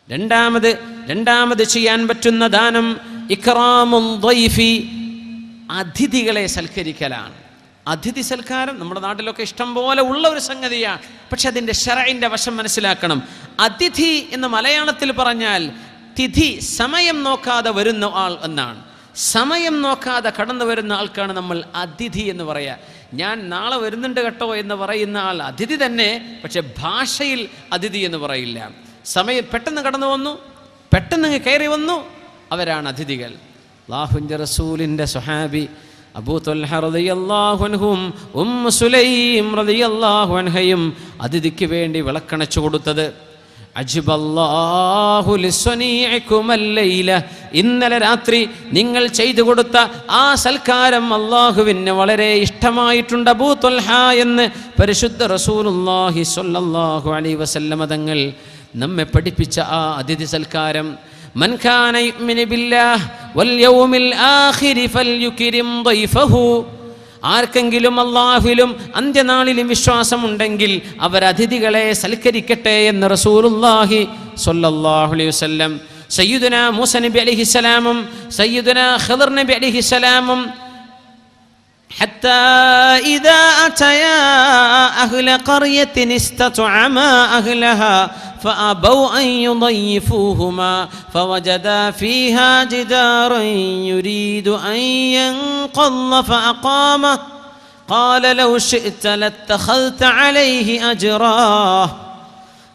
രണ്ടാമത് ചെയ്യാൻ പറ്റുന്ന ദാനം ഇക്റാമുൽ ദൈഫി, അതിഥികളെ സൽക്കരിക്കലാണ്. അതിഥി സൽക്കാരം നമ്മുടെ നാട്ടിലൊക്കെ ഇഷ്ടം പോലെ ഉള്ള ഒരു സംഗതിയാണ്. പക്ഷെ അതിൻ്റെ ശറഇന്റെ വശം മനസ്സിലാക്കണം. അതിഥി എന്ന് മലയാളത്തിൽ പറഞ്ഞാൽ തിഥി, സമയം നോക്കാതെ വരുന്ന ആൾ എന്നാണ്. സമയം നോക്കാതെ കടന്നു വരുന്ന ആൾക്കാണ് നമ്മൾ അതിഥി എന്ന് പറയുക. ഞാൻ നാളെ വരുന്നുണ്ട് കേട്ടോ എന്ന് പറയുന്ന ആൾ അതിഥി തന്നെ, പക്ഷെ ഭാഷയിൽ അതിഥി എന്ന് പറയില്ല. സമയം പെട്ടെന്ന് കടന്നു വന്നു, പെട്ടെന്ന് കയറി വന്നു, അവരാണ് അതിഥികൾ. അല്ലാഹുവിൻ്റെ റസൂലിൻ്റെ സ്വഹാബി അബൂ ത്വൽഹ റളിയല്ലാഹു അൻഹും ഉമ്മു സുലൈം റളിയല്ലാഹു അൻഹയും അതിഥിക്ക് വേണ്ടി വിളക്കണച്ചു കൊടുത്തത്. അജ്ബല്ലാഹു ലിസ്വനീഇകുമൽ ലൈല, ഇന്നലെ രാത്രി നിങ്ങൾ ചെയ്തു കൊടുത്ത ആ സൽക്കാരം അല്ലാഹുവിന് വളരെ ഇഷ്ടമായിട്ടുണ്ട് അബൂ ത്വൽഹ എന്ന് പരിശുദ്ധ റസൂലുള്ളാഹി സ്വല്ലല്ലാഹു അലൈഹി വസല്ലമ തങ്ങൾ നമ്മെ പഠിപ്പിച്ച ആ അതിഥി സൽക്കാരം. മൻ കാന യുഅ്മിനു ബില്ലാഹി വൽ യൗമിൽ ആഖിരി ഫൽയുക്രിം ദൈഫഹു, ആർക്കെങ്കിലും അല്ലാഹുവിലും അന്ത്യനാളിലും വിശ്വാസമുണ്ടെങ്കിൽ അവർ അതിഥികളെ സൽക്കരിക്കട്ടെ എന്ന് റസൂലുള്ളാഹി സ്വല്ലല്ലാഹു അലൈഹി വസല്ലം. സയ്യിദുനാ മൂസ നബി അലൈഹിസ്സലാമും സയ്യിദുനാ ഖിദ്ർ നബി അലൈഹിസ്സലാമും حتى إذا أتيا أهل قرية استطعما أهلها فأبوا أن يضيفوهما فوجدا فيها جدارا يريد أن ينقض فأقامه قال لو شئت لاتخذت عليه أجرا.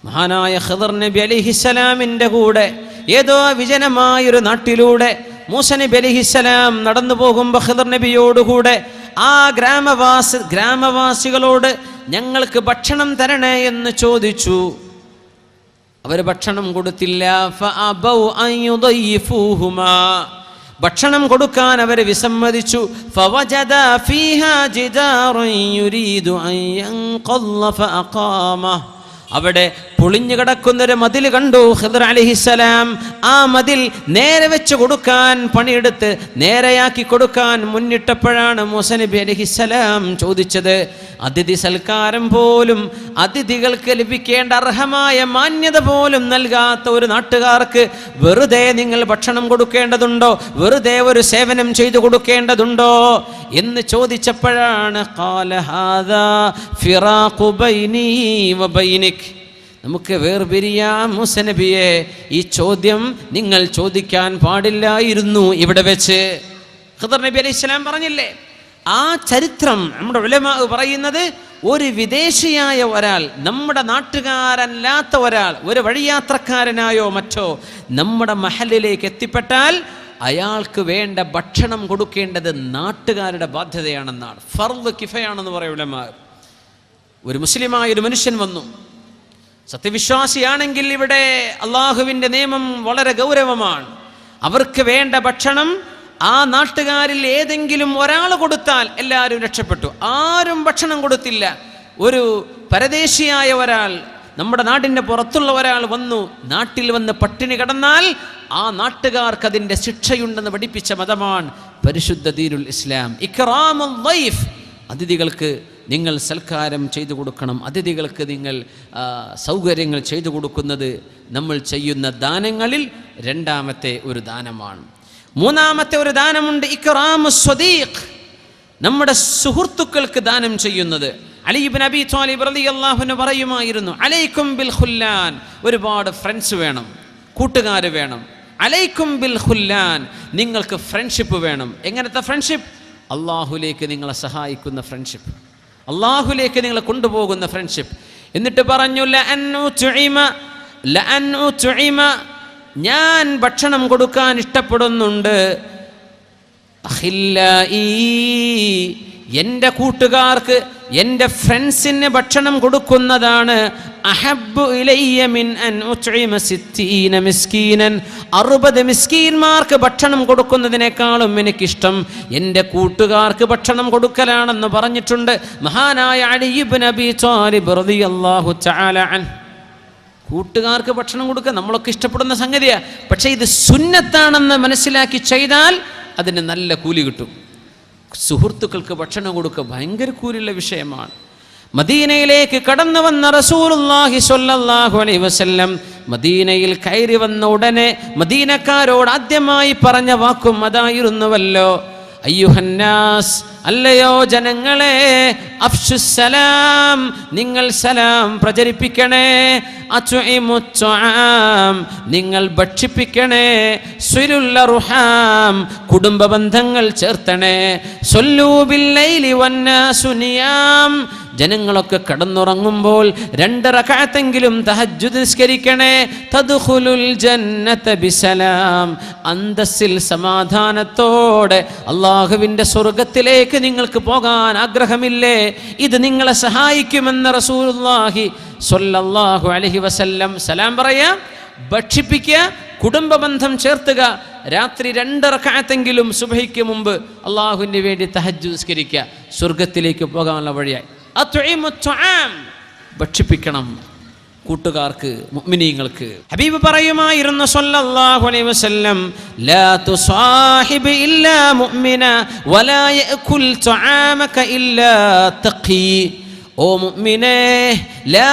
മഹാനായ ഖിദ്ർ നബി അലൈഹിസ്സലാമിൻ്റെ കൂടെ ഏതോ വിജനമായൊരു നാട്ടിലൂടെ മൂസ നബി അലൈഹിസ്സലാം നടന്നു പോകുമ്പോൾ ഖിദ്ർ നബിയോടുകൂടെ ആ ഗ്രാമവാസികളോട് ഞങ്ങൾക്ക് ഭക്ഷണം തരണേ എന്ന് ചോദിച്ചു. അവർ ഭക്ഷണം കൊടുത്തില്ല. ഫഅബൗ അൻ യുദയ്യിഫൂഹുമാ, ഭക്ഷണം കൊടുക്കാൻ അവർ വിസമ്മതിച്ചു. ഫവജദ ഫീഹാ ജിദാറൻ യുരീദു അൻ യൻഖല്ല ഫഅഖാമ, അവിടെ പൊളിഞ്ഞു കിടക്കുന്നൊരു മതിൽ കണ്ടു ഖിദ്ർ അലൈഹിസ്സലാം. ആ മതിൽ നേരെ വെച്ച് കൊടുക്കാൻ പണിയെടുത്ത് നേരെയാക്കി കൊടുക്കാൻ മുന്നിട്ടപ്പോഴാണ് മൂസ നബി അലൈഹിസ്സലാം ചോദിച്ചത്. അതിഥി സൽക്കാരം പോലും, അതിഥികൾക്ക് ലഭിക്കേണ്ട അർഹമായ മാന്യത പോലും നൽകാത്ത ഒരു നാട്ടുകാർക്ക് വെറുതെ നിങ്ങൾ ഭക്ഷണം കൊടുക്കേണ്ടതുണ്ടോ, വെറുതെ ഒരു സേവനം ചെയ്തു കൊടുക്കേണ്ടതുണ്ടോ എന്ന് ചോദിച്ചപ്പോഴാണ് ഖാല ഹാദാ ഫിറാഖു ബൈനി വ ബൈനിക്, നമുക്ക് വേർപിരിയാം മൂസ നബിയെ, ഈ ചോദ്യം നിങ്ങൾ ചോദിക്കാൻ പാടില്ലായിരുന്നു ഇവിടെ വെച്ച്. ഖിദ്ർ നബി അലൈഹിസ്സലാം പറഞ്ഞില്ലേ ആ ചരിത്രം. നമ്മുടെ ഉലമാ പറയുന്നത് ഒരു വിദേശിയായ ഒരാൾ, നമ്മുടെ നാട്ടുകാരല്ലാത്ത ഒരാൾ, ഒരു വഴിയാത്രക്കാരനായോ മറ്റോ നമ്മുടെ മഹലിലേക്ക് എത്തിപ്പെട്ടാൽ അയാൾക്ക് വേണ്ട ഭക്ഷണം കൊടുക്കേണ്ടത് നാട്ടുകാരുടെ ബാധ്യതയാണെന്നാണ്. ഫർദ് കിഫയാണെന്ന് പറയും ഉലമാ. ഒരു മുസ്ലിമായ ഒരു മനുഷ്യൻ വന്നു, സത്യവിശ്വാസിയാണെങ്കിൽ ഇവിടെ അള്ളാഹുവിൻ്റെ നിയമം വളരെ ഗൗരവമാണ്. അവർക്ക് വേണ്ട ഭക്ഷണം ആ നാട്ടുകാരിൽ ഏതെങ്കിലും ഒരാൾ കൊടുത്താൽ എല്ലാവരും രക്ഷപ്പെട്ടു. ആരും ഭക്ഷണം കൊടുത്തില്ല. ഒരു പരദേശിയായ ഒരാൾ, നമ്മുടെ നാടിൻ്റെ പുറത്തുള്ള ഒരാൾ വന്നു, നാട്ടിൽ വന്ന് പട്ടിണി കിടന്നാൽ ആ നാട്ടുകാർക്ക് അതിൻ്റെ ശിക്ഷയുണ്ടെന്ന് പഠിപ്പിച്ച മതമാണ് പരിശുദ്ധ ദീനുൽ ഇസ്ലാം. ഇക്റാമുൽ ദൈഫ്, അതിഥികൾക്ക് നിങ്ങൾ സൽക്കാരം ചെയ്തു കൊടുക്കണം. അതിഥികൾക്ക് നിങ്ങൾ സൗകര്യങ്ങൾ ചെയ്തു കൊടുക്കുന്നത് നമ്മൾ ചെയ്യുന്ന ദാനങ്ങളിൽ രണ്ടാമത്തെ ഒരു ദാനമാണ്. മൂന്നാമത്തെ ഒരു ദാനമുണ്ട് ഇക്റാമുസ് സ്വദീഖ്, നമ്മുടെ സുഹൃത്തുക്കൾക്ക് ദാനം ചെയ്യുന്നത്. അലി ഇബ്നു അബീ ത്വാലിബ് റളിയല്ലാഹു അൻഹു പറയുമായിരുന്നു, അലൈക്കും ബിൽ ഖുല്ലാൻ, ഒരുപാട് ഫ്രണ്ട്സ് വേണം, കൂട്ടുകാർ വേണം. അലൈക്കും ബിൽ ഖുല്ലാൻ, നിങ്ങൾക്ക് ഫ്രണ്ട്ഷിപ്പ് വേണം. എങ്ങനത്തെ ഫ്രണ്ട്ഷിപ്പ്? അള്ളാഹുലേക്ക് നിങ്ങളെ സഹായിക്കുന്ന ഫ്രണ്ട്ഷിപ്പ്, അള്ളാഹുലേക്ക് നിങ്ങളെ കൊണ്ടുപോകുന്ന ഫ്രണ്ട്ഷിപ്പ്. എന്നിട്ട് പറഞ്ഞു ലഅൻ ഉത്ഇമ, ഞാൻ ഭക്ഷണം കൊടുക്കാൻ ഇഷ്ടപ്പെടുന്നുണ്ട്. അഖില്ലായി, എൻ്റെ കൂട്ടുകാർക്ക്, എൻ്റെ ഫ്രണ്ട്സിന് ഭക്ഷണം കൊടുക്കുന്നതാണ് അഹബ്ബു ഇലയ്യ മിൻ അൻ ഉത്ഇമ 60 മിസ്കീനൻ, 60 മിസ്കീന്മാർക്ക് ഭക്ഷണം കൊടുക്കുന്നതിനേക്കാളും എനിക്കിഷ്ടം എൻ്റെ കൂട്ടുകാർക്ക് ഭക്ഷണം കൊടുക്കലാണെന്ന് പറഞ്ഞിട്ടുണ്ട് മഹാനായ അലി ഇബ്നു അബീ ത്വാലിബ് റളിയല്ലാഹു തആല അൻഹു. കൂട്ടുകാർക്ക് ഭക്ഷണം കൊടുക്കുക നമ്മളൊക്കെ ഇഷ്ടപ്പെടുന്ന സംഗതിയാണ്. പക്ഷേ ഇത് സുന്നത്താണെന്ന് മനസ്സിലാക്കി ചെയ്താൽ അതിന് നല്ല കൂലി കിട്ടും. സുഹൃത്തുക്കൾക്ക് ഭക്ഷണം കൊടുക്കുക ഭയങ്കര കൂലിയുള്ള വിഷയമാണ്. മദീനയിലേക്ക് കടന്നു വന്ന റസൂലുള്ളാഹി സ്വല്ലല്ലാഹു അലൈഹി വസല്ലം മദീനയിൽ കയറി വന്ന ഉടനെ മദീനക്കാരോട് ആദ്യമായി പറഞ്ഞ വാക്കും അതായിരുന്നുവല്ലോ, അയ്യുഹന്നാസ്, അല്ലയോ ജനങ്ങളെ, അഫ്ശുസ്സലാം, നിങ്ങൾ സലാം പ്രചരിപ്പിക്കണേ, അത്ഇമുത്ത്വആം, നിങ്ങൾ ഭക്ഷിപ്പിക്കണേ, സ്വലുൽ അർഹാം, കുടുംബ ബന്ധങ്ങൾ ചേർത്തണേ, സ്വല്ലൂ ബില്ലൈലി വന്നാസു നിയാം, ജനങ്ങളൊക്കെ കടന്നുറങ്ങുമ്പോൾ 2 റകഅത്തെങ്കിലും തഹജ്ജുദ് നിസ്കരിക്കണേ, തദ്ഖുലുൽ ജന്നത ബിസലാം, അന്തസ്സിൽ സമാധാനത്തോടെ അല്ലാഹുവിൻ്റെ സ്വർഗ്ഗത്തിലേക്ക് നിങ്ങൾക്ക് പോകാൻ ആഗ്രഹമില്ലേ? ഇത് നിങ്ങളെ സഹായിക്കുമെന്ന് റസൂലുള്ളാഹി സ്വല്ലല്ലാഹു അലൈഹി വസല്ലം സലാം പറയാം, ഭക്ഷിപ്പിക്കുക, കുടുംബ ബന്ധം ചേർത്തുക, രാത്രി 2 റകഅത്തെങ്കിലും സുബ്ഹിക്ക് മുമ്പ് അല്ലാഹുവിന് വേണ്ടി തഹജ്ജുദ് നിസ്കരിക്കുക, സ്വർഗ്ഗത്തിലേക്ക് പോകാനുള്ള വഴിയായി. അത്ഇമുത്ത്വആം, ഭക്ഷിപ്പിക്കണം കൂട്ടുകാർക്ക്, മുഅ്മിനീങ്ങൾക്ക്. ഹബീബ് പറയുമായിരുന്നു സ്വല്ലല്ലാഹു അലൈഹി വസല്ലം, ലാ തുസാഹിബ് ഇല്ലാ മുഅ്മിന വലാ യഅകുൽ തുആമക ഇല്ലാ തഖി. ഓ മുഅ്മിനേ, ലാ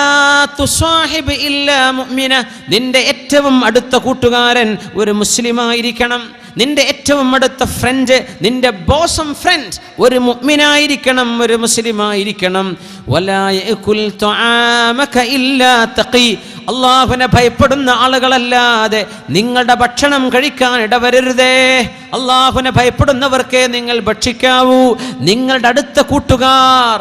തുസാഹിബ് ഇല്ലാ മുഅ്മിന, നിന്റെ ഏറ്റവും അടുത്ത കൂട്ടുകാരൻ ഒരു മുസ്ലിമായിരിക്കണം. നിന്റെ ഏറ്റവും അടുത്ത ഫ്രണ്ട്, നിന്റെ ബോസം ഫ്രണ്ട് ഒരു മുഅ്മിനായിരിക്കണം, ഒരു മുസ്ലിമായിരിക്കണം. വലാ യഅകുൽ തുആമക ഇല്ലാ തഖി, അല്ലാഹുവിനെ ഭയപ്പെടുന്ന ആളുകളല്ലാതെ നിങ്ങളുടെ ഭക്ഷണം കഴിക്കാൻ ഇടവരരുതേ. അല്ലാഹുവിനെ ഭയപ്പെടുന്നവർക്കേ നിങ്ങൾ ഭക്ഷിക്കാവൂ. നിങ്ങളുടെ അടുത്ത കൂട്ടുകാർ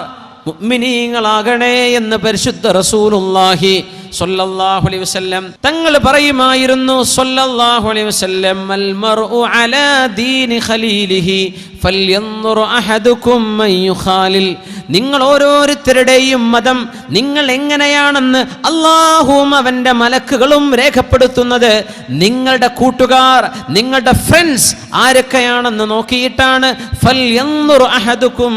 മുഅ്മിനീങ്ങളാകണേ എന്ന് പരിശുദ്ധ റസൂലുള്ളാഹി സ്വല്ലല്ലാഹു അലൈഹി വസല്ലം തങ്ങൾ പറയുമായിരുന്നു സ്വല്ലല്ലാഹു അലൈഹി വസല്ലം, അൽ മർഉ അലാ ദീനി ഖലീലിഹി ഫൽയൻദുർ അഹദുകും മൻ യുഖാലിൽ. നിങ്ങൾ ഓരോരുത്തരുടെയും മതം നിങ്ങൾ എങ്ങനെയാണെന്ന് അല്ലാഹുവും അവൻ്റെ മലക്കുകളും രേഖപ്പെടുത്തുന്നത് നിങ്ങളുടെ കൂട്ടുകാർ, നിങ്ങളുടെ ഫ്രണ്ട്സ് ആരൊക്കെയാണെന്ന് നോക്കിയിട്ടാണ്. ഫൽയൻദുർ അഹദുകും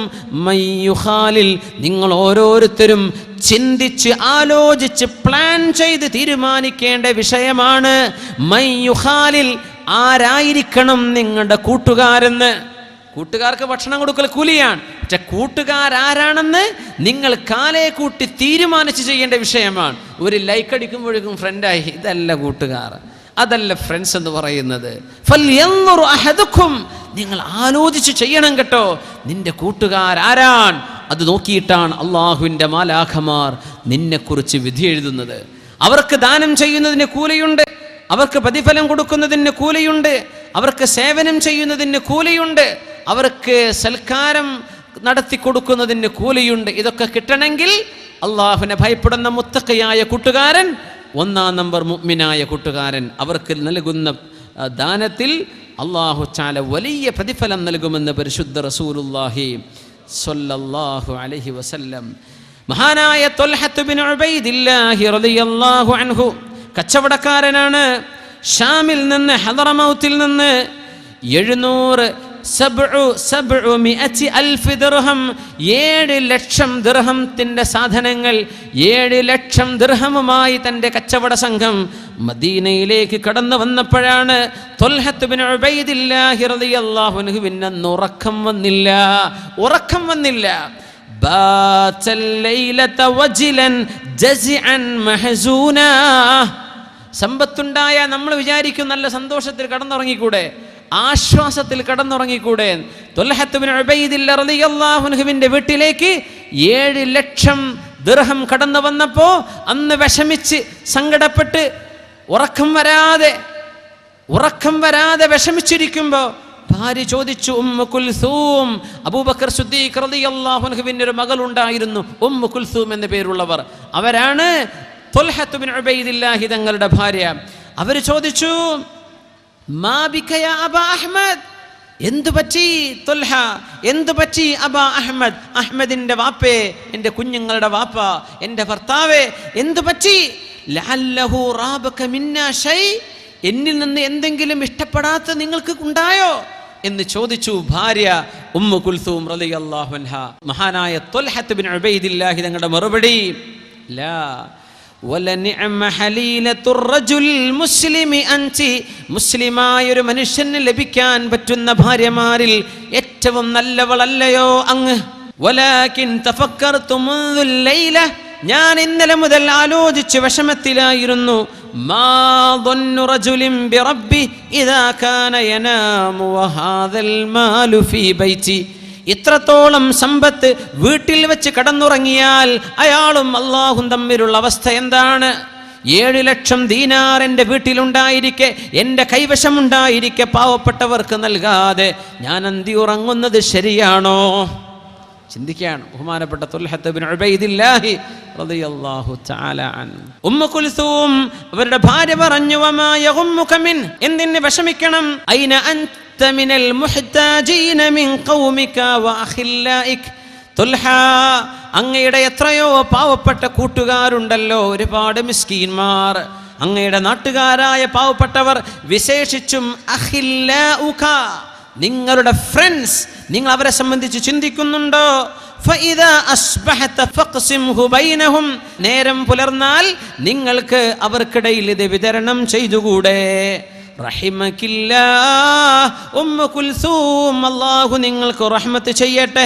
മൻ യുഖാലിൽ, നിങ്ങൾ ഓരോരുത്തരും ചിന്തിച്ച് ആലോചിച്ച് പ്ലാൻ ചെയ്ത് തീരുമാനിക്കേണ്ട വിഷയമാണ്. മൻ യുഖാലിൽ, ആരായിരിക്കണം നിങ്ങളുടെ കൂട്ടുകാരെന്ന്. കൂട്ടുകാർക്ക് ഭക്ഷണം കൊടുക്കൽ കൂലിയാണ്, പക്ഷെ കൂട്ടുകാരാരാണെന്ന് നിങ്ങൾ കാലേ കൂട്ടി തീരുമാനിച്ച് ചെയ്യേണ്ട വിഷയമാണ്. ഒരു ലൈക്ക് അടിക്കുമ്പോഴേക്കും ഫ്രണ്ടായി, ഇതല്ല കൂട്ടുകാർ, അതല്ല ഫ്രണ്ട്സ് എന്ന് പറയുന്നത്. ഫൽയൻദുർ അഹദുകും, നിങ്ങൾ ആലോചിച്ച് ചെയ്യണം കേട്ടോ, നിന്റെ കൂട്ടുകാരാരാൻ. അത് നോക്കിയിട്ടാണ് അള്ളാഹുവിൻ്റെ മാലാഖമാർ നിന്നെക്കുറിച്ച് വിധി എഴുതുന്നത്. അവർക്ക് ദാനം ചെയ്യുന്നതിന് കൂലിയുണ്ട്, അവർക്ക് പ്രതിഫലം കൊടുക്കുന്നതിന് കൂലിയുണ്ട്, അവർക്ക് സേവനം ചെയ്യുന്നതിന് കൂലിയുണ്ട്, അവർക്ക് സൽക്കാരം നടത്തി കൊടുക്കുന്നതിന് കൂലിയുണ്ട്. ഇതൊക്കെ കിട്ടണമെങ്കിൽ അള്ളാഹുവിനെ ഭയപ്പെടുന്ന മുത്തഖിയായ കൂട്ടുകാരൻ, 1-ാം നമ്പർ മുഅ്മിനായ കൂട്ടുകാരൻ, അവർക്ക് നൽകുന്ന ദാനത്തിൽ അല്ലാഹു തആല വലിയ പ്രതിഫലം നൽകുമെന്ന് പരിശുദ്ധ റസൂലുള്ളാഹി സ്വല്ലല്ലാഹു അലൈഹി വസല്ലം. മഹാനായ ത്വൽഹത്ത് ബിൻ ഉബൈദില്ലാഹി റളിയല്ലാഹു അൻഹു കച്ചവടക്കാരനാണ്. ഷാമിൽ നിന്ന്, ഹദറമൗത്തിൽ നിന്ന് 700,000 ദിർഹം, 7 ലക്ഷം ദിർഹത്തിന്റെ സാധനങ്ങൾ, 7 ലക്ഷം ദിർഹമുമായി തൻ്റെ കച്ചവട സംഘം മദീനയിലേക്ക് കടന്നു വന്നപ്പോഴാണ് ത്വൽഹത്ത് ബിൻ ഉബൈദില്ലാഹി റളിയല്ലാഹു അൻഹുവിന് ഉറക്കം വന്നില്ല. ബാതൽ ലൈലത വജിലൻ ജസിഅൻ മഹസൂനാ. സമ്പത്തുണ്ടായ നമ്മൾ വിചാരിക്കും നല്ല സന്തോഷത്തിൽ കടന്നുറങ്ങിക്കൂടെ, ആശ്വാസത്തിൽ കടന്നുറങ്ങിക്കൂടെ. ത്വൽഹത്ത് ബിൻ ഉബൈദില്ലാഹി റളിയല്ലാഹു അൻഹുവിന്റെ വീട്ടിലേക്ക് 7 ലക്ഷം ദിർഹം കടന്നു വന്നപ്പോ അന്ന് വിഷമിച്ച് സങ്കടപ്പെട്ട് ഉറക്കം വരാതെ വിഷമിച്ചിരിക്കുമ്പോ ഭാര്യ ചോദിച്ചു, ഉമ്മു കുൽസൂം, അബൂബക്കർ സിദ്ദീഖ് റളിയല്ലാഹു അൻഹുവിന്റെ ഒരു മകളുണ്ടായിരുന്നു, ഉമ്മു കുൽസൂം എന്ന പേരുള്ളവർ. അവരാണ് ത്വൽഹത്ത് ബിൻ ഉബൈദില്ലാഹി തങ്ങളുടെ ഭാര്യ. അവർ ചോദിച്ചു, മാ ബിക യാ അബാ അഹ്മദ്, എന്തു പറ്റി ത്വൽഹ, എന്തു പറ്റി അബാ അഹ്മദ്, അഹ്മദിന്റെ വാപ്പേ, എൻ്റെ കുഞ്ഞുങ്ങളുടെ വാപ്പ, എൻ്റെ ഭർത്താവേ, എന്തു പറ്റി? ലഅല്ലഹു റാബക മിന്നാ ഷൈ, എന്നിൽ നിന്ന് എന്തെങ്കിലും ഇഷ്ടപ്പെടാത്ത നിങ്ങൾക്ക് ഉണ്ടായോ എന്ന് ചോദിച്ചു ഭാര്യ ഉമ്മു കുൽസൂം റളിയല്ലാഹു അൻഹ. മഹാനായ ത്വൽഹത്ത് ബിൻ ഉബൈദില്ലാഹി തങ്ങളുടെ മറുപടി, ലാ വലനിഅമ ഹലീലത്തുർ റജുലിൽ മുസ്ലിമി അൻതി, മുസ്ലിമായ ഒരു മനുഷ്യന് ലഭിക്കാൻ പറ്റുന്ന ഭാര്യമാരിൽ ഏറ്റവും നല്ലവളല്ലയോ അങ്ങ്. വലാകിൻ തഫക്കർതു മുൻദുൽ ലൈല, ഞാൻ ഇന്നലെ മുതൽ ആലോചിച്ച് വിഷമത്തിലായിരുന്നു. മാ ദന്നു റജുലിൻ ബിറബ്ബി ഇദാ കാന യനാമു വഹാദൽ മാലു ഫീ ബൈതി. ഇത്രത്തോളം സമ്പത്ത് വീട്ടിൽ വെച്ച് കടന്നുറങ്ങിയാൽ അയാളും അല്ലാഹും തമ്മിലുള്ള അവസ്ഥ എന്താണ്? 7 ലക്ഷം ദീനാർ എൻ്റെ വീട്ടിലുണ്ടായിരിക്കെ, എൻ്റെ കൈവശമുണ്ടായിരിക്കെ പാവപ്പെട്ടവർക്ക് നൽകാതെ ഞാൻ അന്തി ഉറങ്ങുന്നത് ശരിയാണോ? ചിന്തിക്കുകയാണ് ബഹുമാനപ്പെട്ട തുൽഹത്ത് ബിൻ ഉബൈദില്ലാഹി റളിയല്ലാഹു തആല അൻഹു. ഉമ്മു കുൽസൂം അവരുടെ ഭാര്യ പറഞ്ഞു, വമാ യഗുമ്മുക മിൻ, എന്തിന് വിഷമിക്കണം? ഐന അൻത മിനൽ മുഹ്താജീന മിൻ ഖൗമിക വഅഖില്ലായിക. തുൽഹ, അങ്ങയുടെ എത്രയോ പാവപ്പെട്ട കൂട്ടുകാരുണ്ടല്ലോ, ഒരുപാട് മിസ്കീന്മാർ, അങ്ങയുടെ നാട്ടുകാരായ പാവപ്പെട്ടവർ, വിശേഷിച്ചും അഖില്ലാഉക, നിങ്ങളുടെ ഫ്രണ്ട്സ്, നിങ്ങൾ അവരെ സംബന്ധിച്ച് ചിന്തിക്കുന്നുണ്ടോ? ഫഇദാ അസ്ബഹത ഫഖ്സിംഹു ബൈനഹും, നേരം പുലർന്നാൽ നിങ്ങൾക്ക് അവർക്കിടയിൽ ഇത് വിതരണം ചെയ്തുകൂടെ? റഹിമകില്ലാഹ് ഉമ്മു കുൽസൂം, അല്ലാഹു നിങ്ങൾക്ക് റഹ്മത്ത് ചെയ്യട്ടെ.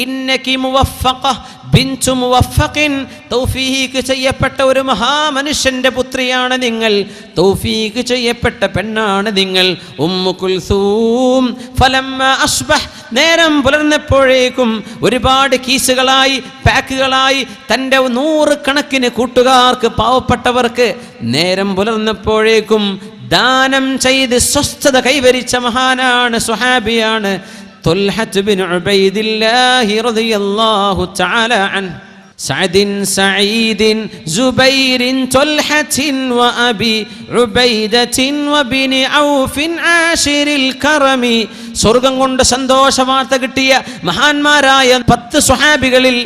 ഇന്നകി മുവഫഖ ബിൻതു മുവഫഖിൻ, തൗഫീഖ് ചെയ്യപ്പെട്ട ഒരു മഹാമനുഷ്യന്റെ പുത്രിയാണ് നിങ്ങൾ, തൗഫീഖ് ചെയ്യപ്പെട്ട പെണ്ണാണ് നിങ്ങൾ. ഉമ്മു കുൽസൂം ഫലമ്മ അസ്ബഹ്, നേരം പുലർന്നപ്പോഴേക്കും ഒരുപാട് കീസുകളായി, പാക്കുകളായി തൻ്റെ 100 കണക്കിന് കൂട്ടുകാർക്ക്, പാവപ്പെട്ടവർക്ക് നേരം പുലർന്നപ്പോഴേക്കും ദാനം ചെയ്ത് സ്വസ്ഥത കൈവരിച്ച മഹാനാണ്, സ്വഹാബിയാണ് തുൽഹത്ത് ബിൻ ഉബൈദില്ലാഹി റളിയല്ലാഹു തആല അൻഹു. സഅദിൻ സഈദിൻ സുബൈറിൻ തുൽഹത്തിൻ വഅബി ഉബൈദത്തിൻ വബിനി ഔഫിൻ ആശിരിൽ കറമി. സ്വർഗം കൊണ്ട് സന്തോഷ വാർത്ത കിട്ടിയ മഹാന്മാരായ 10 സ്വഹാബികളിൽ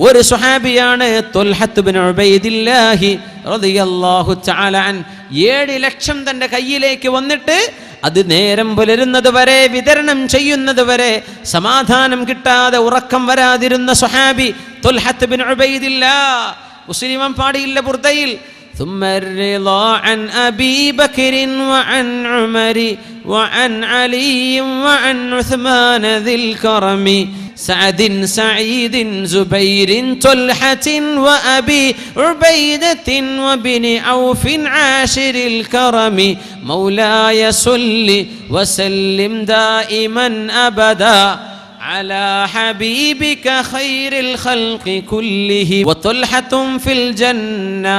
ഒരു സ്വഹാബിയാണ് തുൽഹത്ത് ബിൻ ഉബൈദില്ലാഹി റളിയല്ലാഹു തആല അൻഹു. 7 ലക്ഷം തൻ്റെ കയ്യിലേക്ക് വന്നിട്ട് അത് നേരം പുലരുന്നത് വരെ, വിതരണം ചെയ്യുന്നത് വരെ സമാധാനം കിട്ടാതെ ഉറക്കം വരാതിരുന്ന സ്വഹാബി തുൽഹത്ത് ബിൻ ഉബൈദില്ലാഹ്. മുസ്ലിം പാടിയില്ല ബുർദയിൽ, ثم الرضا عن أبي بكر وعن عمر وعن علي وعن عثمان ذي الكرم سعد سعيد زبير طلحة وأبي عبيدة وبن عوف عاشر الكرم مولاي صل وسلم دائما أبدا على حبيبك خير الخلق كله وطلحة في الجنة.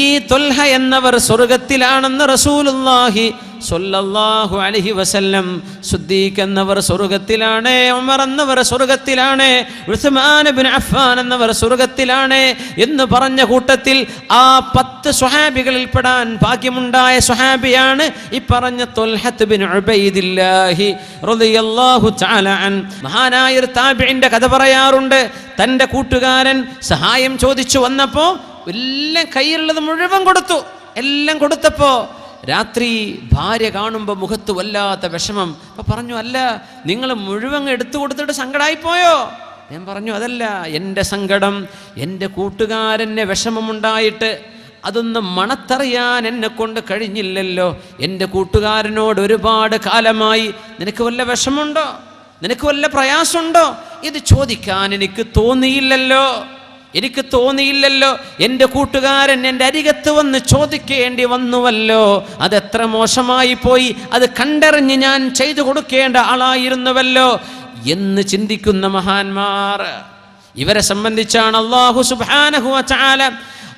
ഈ തുൽഹ എന്നവർ സ്വർഗ്ഗത്തിലാണെന്ന് റസൂലുള്ളാഹി സ്വല്ലല്ലാഹു അലൈഹി വസല്ലം. സിദ്ദീഖ് എന്നവർ സ്വർഗ്ഗത്തിലാണ്, ഉമർ എന്നവർ സ്വർഗ്ഗത്തിലാണ്, ഉസ്മാൻ ഇബ്നു അഫ്ഫാൻ എന്നവർ സ്വർഗ്ഗത്തിലാണ് എന്ന് പറഞ്ഞ കൂട്ടത്തിൽ ആ 10 സ്വഹാബികളിൽ പെടാൻ ഭാഗ്യമുണ്ടായ സ്വഹാബിയാണ് ഈ പറഞ്ഞ തുൽഹത്ത് ബിൻ ഉബൈദില്ലാഹി റളിയല്ലാഹു തആല അൻ. മഹാനായ ഒരു താബിഈന്റെ കഥ പറയാറുണ്ട്. തൻ്റെ കൂട്ടുകാരൻ സഹായം ചോദിച്ചു വന്നപ്പോൾ എല്ലാം കയ്യിലുള്ളത് മുഴുവൻ കൊടുത്തു. എല്ലാം കൊടുത്തപ്പോൾ രാത്രി ഭാര്യ കാണുമ്പോൾ മുഖത്ത് വല്ലാത്ത വിഷമം. അപ്പോൾ പറഞ്ഞു, അല്ല നിങ്ങൾ മുഴുവൻ എടുത്തു കൊടുത്തിട്ട് സങ്കടമായിപ്പോയോ? ഞാൻ പറഞ്ഞു, അതല്ല, എൻ്റെ സങ്കടം എൻ്റെ കൂട്ടുകാരന് വിഷമമുണ്ടായിട്ട് അതൊന്ന് മണത്തറിയാൻ എന്നെ കൊണ്ട് കഴിഞ്ഞില്ലല്ലോ. എൻ്റെ കൂട്ടുകാരനോട് ഒരുപാട് കാലമായി നിനക്ക് വല്ല വിഷമമുണ്ടോ, നിനക്ക് വല്ല പ്രയാസമുണ്ടോ, ഇത് ചോദിക്കാൻ എനിക്ക് തോന്നിയില്ലല്ലോ. എൻ്റെ കൂട്ടുകാരൻ എൻ്റെ അരികത്ത് വന്ന് ചോദിക്കേണ്ടി വന്നുവല്ലോ. അതെത്ര മോശമായി പോയി, അത് കണ്ടറിഞ്ഞ് ഞാൻ ചെയ്തു കൊടുക്കേണ്ട ആളായിരുന്നുവല്ലോ എന്ന് ചിന്തിക്കുന്ന മഹാന്മാർ. ഇവരെ സംബന്ധിച്ചാണ് അല്ലാഹു സുബ്ഹാനഹു വ തആല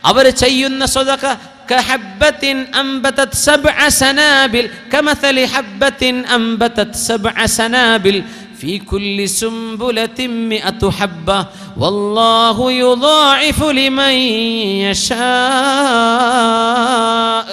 അവർ ചെയ്യുന്ന സ്വതക കഹബ്ബത്തിൻ അംബതത് സബ്അ സനാബിൽ കമസലി ഹബ്ബത്തിൻ അംബതത് സബ്അ സനാബിൽ في كل سنبلة 100 حبة والله يضاعف لمن يشاء.